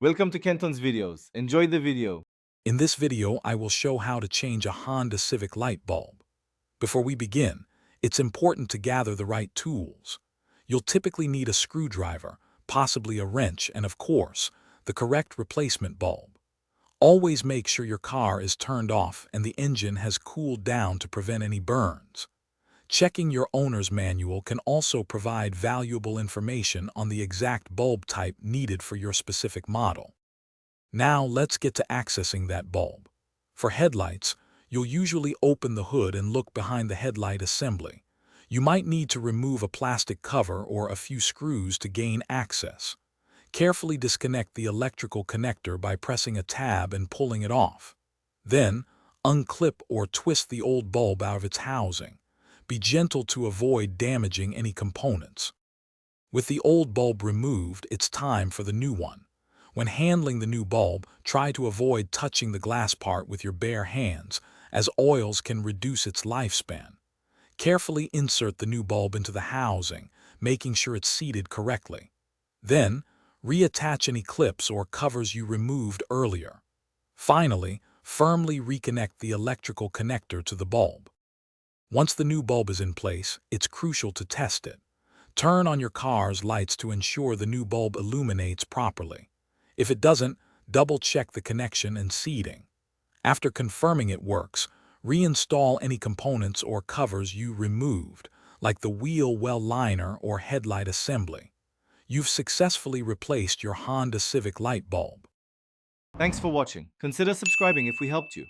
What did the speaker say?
Welcome to Kenton's videos. Enjoy the video. In this video, I will show how to change a Honda Civic light bulb. Before we begin, it's important to gather the right tools. You'll typically need a screwdriver, possibly a wrench, and of course, the correct replacement bulb. Always make sure your car is turned off and the engine has cooled down to prevent any burns. Checking your owner's manual can also provide valuable information on the exact bulb type needed for your specific model. Now let's get to accessing that bulb. For headlights, you'll usually open the hood and look behind the headlight assembly. You might need to remove a plastic cover or a few screws to gain access. Carefully disconnect the electrical connector by pressing a tab and pulling it off. Then, unclip or twist the old bulb out of its housing. Be gentle to avoid damaging any components. With the old bulb removed, it's time for the new one. When handling the new bulb, try to avoid touching the glass part with your bare hands, as oils can reduce its lifespan. Carefully insert the new bulb into the housing, making sure it's seated correctly. Then, reattach any clips or covers you removed earlier. Finally, firmly reconnect the electrical connector to the bulb. Once the new bulb is in place, it's crucial to test it. Turn on your car's lights to ensure the new bulb illuminates properly. If it doesn't, double-check the connection and seating. After confirming it works, reinstall any components or covers you removed, like the wheel well liner or headlight assembly. You've successfully replaced your Honda Civic light bulb. Thanks for watching. Consider subscribing if we helped you.